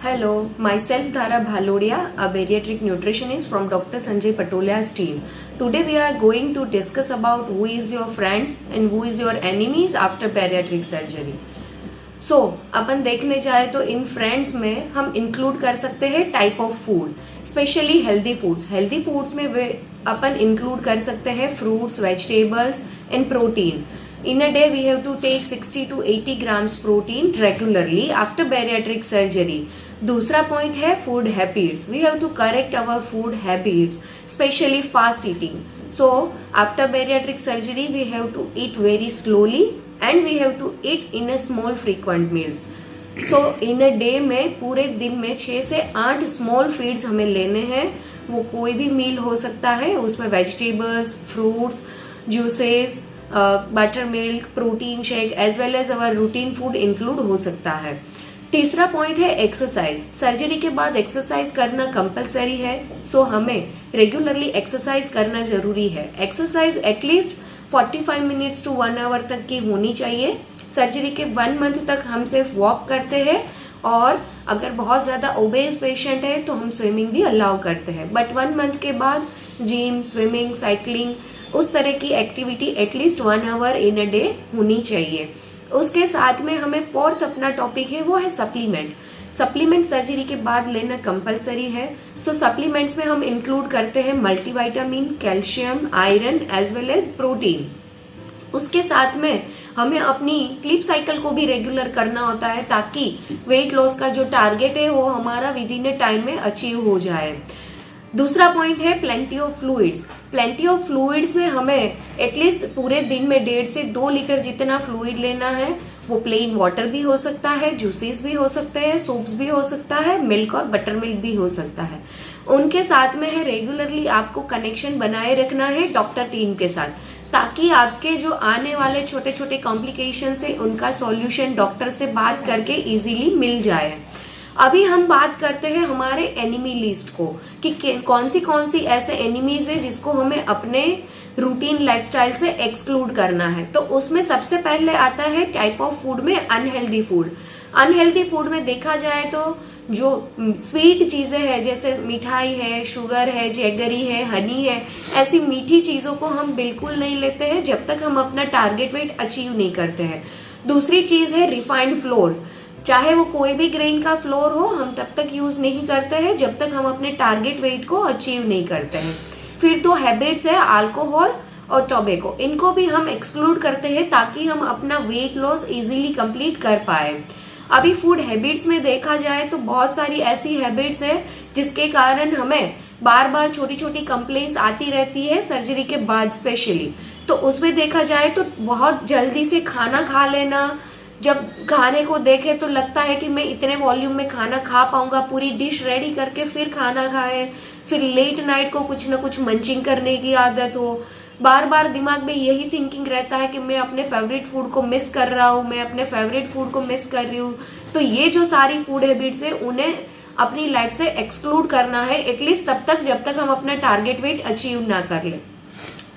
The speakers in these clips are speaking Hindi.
Hello, myself Dhara Bhalodia, a bariatric nutritionist from Dr. Sanjay Patolia's team. Today we are going to discuss about who is your friends and who is your enemies after bariatric surgery. अपन देखने जाए तो इन फ्रेंड्स में हम इंक्लूड कर सकते हैं type of food, specially healthy foods. Healthy foods में वे अपन इंक्लूड कर सकते हैं fruits, vegetables and protein. In a day, we have to take 60 to 80 grams protein regularly after bariatric surgery. दूसरा पॉइंट है food habits. We have to correct our food habits, especially fast eating. So, after bariatric surgery, we have to eat very slowly and we have to eat in a small frequent meals. So, in a day में पूरे दिन में 6 से 8 स्मॉल फीड्स हमें लेने हैं। वो कोई भी मील हो सकता है, उसमें vegetables, fruits, juices, butter milk, protein shake as well as our routine food include हो सकता है। तीसरा पॉइंट है एक्सरसाइज। सर्जरी के बाद एक्सरसाइज करना कंपलसरी है, सो हमें रेगुलरली एक्सरसाइज करना जरूरी है। Exercise at least 45 minutes to 1 hour तक की होनी चाहिए। सर्जरी के 1 मंथ तक हम सिर्फ वॉक करते हैं और अगर बहुत ज्यादा ओबेस पेशेंट है तो हम स्विमिंग भी अलाउ करते हैं, बट 1 मंथ के बाद जिम, स्विमिंग, साइकिलिंग, उस तरह की activity at least 1 hour in a day होनी चाहिए। उसके साथ में हमें फोर्थ अपना टॉपिक है वो है सप्लीमेंट। सप्लीमेंट सर्जरी के बाद लेना कंपलसरी है। सो सप्लीमेंट्स में हम इंक्लूड करते हैं multivitamin, calcium, iron as well as protein. उसके साथ में हमें अपनी स्लीप साइकिल को भी रेगुलर करना होता है ताकि वेट लॉस का जो टारगेट है वो हमारा विद इन ए टाइम में अचीव हो जाए। दूसरा पॉइंट है plenty of fluids. Plenty of fluids में हमें एटलीस्ट पूरे दिन में 1.5 से 2 लीटर जितना फ्लूइड लेना है। वो प्लेन वाटर भी हो सकता है, जूसेस भी हो सकते हैं, सूप्स भी हो सकता है, मिल्क और बटर मिल्क भी हो सकता है। उनके साथ में है रेगुलरली आपको कनेक्शन बनाए रखना है डॉक्टर टीम के साथ, ताकि आपके जो आने वाले छोटे छोटे कॉम्प्लिकेशन है उनका सॉल्यूशन डॉक्टर से बात करके इजीली मिल जाए। अभी हम बात करते हैं हमारे एनिमी लिस्ट को कि कौन सी ऐसे एनिमीज है जिसको हमें अपने रूटीन लाइफस्टाइल से एक्सक्लूड करना है। तो उसमें सबसे पहले आता है टाइप ऑफ फूड में अनहेल्दी फूड। अनहेल्दी फूड में देखा जाए तो जो स्वीट चीजें हैं जैसे मिठाई है, शुगर है, जैगरी है, हनी है, ऐसी मीठी चीजों को हम बिल्कुल नहीं लेते हैं जब तक हम अपना टारगेट वेट अचीव नहीं करते हैं। दूसरी चीज है रिफाइंड फ्लोर्स। चाहे वो कोई भी ग्रेन का फ्लोर हो, हम तब तक यूज नहीं करते हैं जब तक हम अपने टारगेट वेट को अचीव नहीं करते हैं। फिर तो हैबिट्स है अल्कोहल और टोबैको, इनको भी हम एक्सक्लूड करते हैं ताकि हम अपना वेट लॉस इजीली कंप्लीट कर पाए। अभी फूड हैबिट्स में देखा जाए तो बहुत सारी ऐसी हैबिट्स है जिसके कारण हमें बार बार छोटी छोटी कंप्लेंट्स आती रहती है सर्जरी के बाद स्पेशली। तो उसमें देखा जाए तो बहुत जल्दी से खाना खा लेना, जब खाने को देखे तो लगता है कि मैं इतने वॉल्यूम में खाना खा पाऊंगा, पूरी डिश रेडी करके फिर खाना खाए। फिर लेट नाइट को कुछ न कुछ मंचिंग करने की आदत हो, बार बार दिमाग में यही थिंकिंग रहता है कि मैं अपने फेवरेट फूड को मिस कर रहा हूँ, मैं अपने फेवरेट फूड को मिस कर रही हूँ। तो ये जो सारी फूड हैबिट्स है उन्हें अपनी लाइफ से एक्सक्लूड करना है एटलीस्ट तब तक जब तक हम अपना टारगेट वेट अचीव ना कर ले।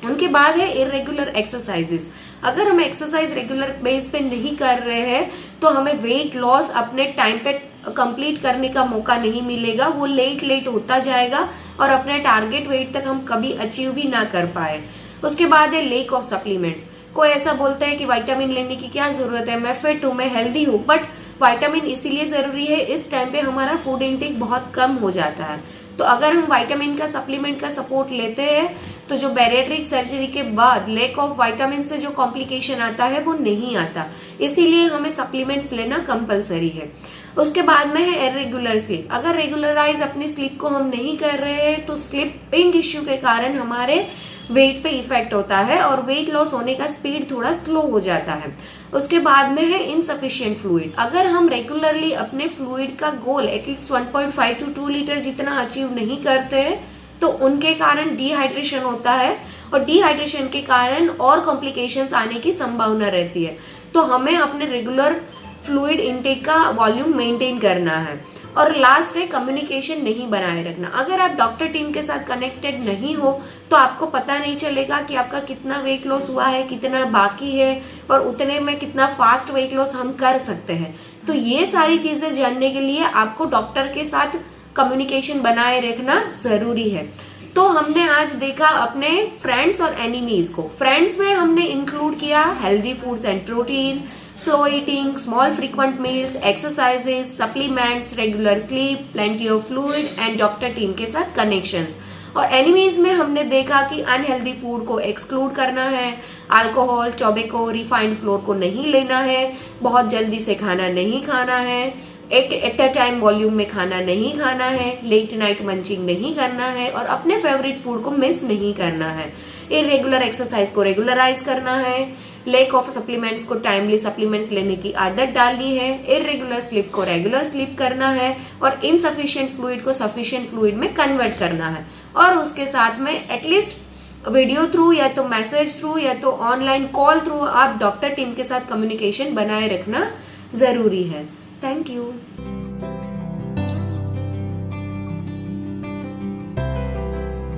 उनके बाद है इरेगुलर एक्सरसाइजेस। अगर हम एक्सरसाइज रेगुलर बेस पे नहीं कर रहे हैं तो हमें वेट लॉस अपने टाइम पे कंप्लीट करने का मौका नहीं मिलेगा। वो लेट होता जाएगा और अपने टारगेट वेट तक हम कभी अचीव भी ना कर पाए। उसके बाद है लेक ऑफ सप्लीमेंट्स। कोई ऐसा बोलता है कि विटामिन लेने की क्या जरूरत है, मैं फिट हूं, मैं हेल्दी हूं, बट विटामिन इसीलिए जरूरी है इस टाइम पे हमारा फूड इनटेक बहुत कम हो जाता है। तो अगर हम विटामिन का सप्लीमेंट का सपोर्ट लेते हैं तो जो बैरिएट्रिक सर्जरी के बाद लेक ऑफ विटामिन से जो कॉम्प्लिकेशन आता है वो नहीं आता, इसीलिए हमें सप्लीमेंट्स लेना कंपलसरी है। उसके बाद में है इरेगुलर स्लीप। अगर रेगुलराइज अपनी स्लीप को हम नहीं कर रहे हैं तो स्लीपिंग इश्यू के कारण हमारे वेट पे इफेक्ट होता है और वेट लॉस होने का स्पीड थोड़ा स्लो हो जाता है। उसके बाद में है इनसफिशिएंट फ्लूइड। अगर हम रेगुलरली अपने फ्लूइड का गोल एटलीस्ट 1.5 to 2 लीटर जितना अचीव नहीं करते हैं तो उनके कारण डिहाइड्रेशन होता है और डिहाइड्रेशन के कारण और कॉम्प्लिकेशंस आने की संभावना रहती है। तो हमें अपने रेगुलर फ्लूइड इनटेक का वॉल्यूम मेंटेन करना है। और लास्ट है कम्युनिकेशन नहीं बनाए रखना। अगर आप डॉक्टर टीम के साथ कनेक्टेड नहीं हो तो आपको पता नहीं चलेगा कि आपका कितना वेट लॉस हुआ है, कितना बाकी है और उतने में कितना फास्ट वेट लॉस हम कर सकते हैं। तो ये सारी चीजें जानने के लिए आपको डॉक्टर के साथ कम्युनिकेशन बनाए रखना जरूरी है। तो हमने आज देखा अपने फ्रेंड्स और एनिमीज को। फ्रेंड्स में हमने इंक्लूड किया healthy foods and protein, slow eating, small frequent meals, exercises, supplements, regular sleep, plenty of fluid and doctor team के साथ कनेक्शंस। और एनिमीज में हमने देखा कि अनहेल्दी फूड को एक्सक्लूड करना है, अल्कोहल, टोबैको, रिफाइंड फ्लोर को नहीं लेना है, बहुत जल्दी से खाना नहीं खाना है, एक एट अ टाइम वॉल्यूम में खाना नहीं खाना है, लेट नाइट मंचिंग नहीं करना है और अपने फेवरेट फूड को मिस नहीं करना है, इरेगुलर एक्सरसाइज को रेगुलराइज करना है, लेक ऑफ सप्लीमेंट्स को टाइमली सप्लीमेंट्स लेने की आदत डालनी है, इरेगुलर स्लीप को रेगुलर स्लीप करना है और इनसफिशिएंट फ्लूइड को सफिशिएंट फ्लूइड में कन्वर्ट करना है। और उसके साथ में एटलीस्ट वीडियो थ्रू या तो मैसेज थ्रू या तो ऑनलाइन कॉल थ्रू आप डॉक्टर टीम के साथ कम्युनिकेशन बनाए रखना जरूरी है। Thank you.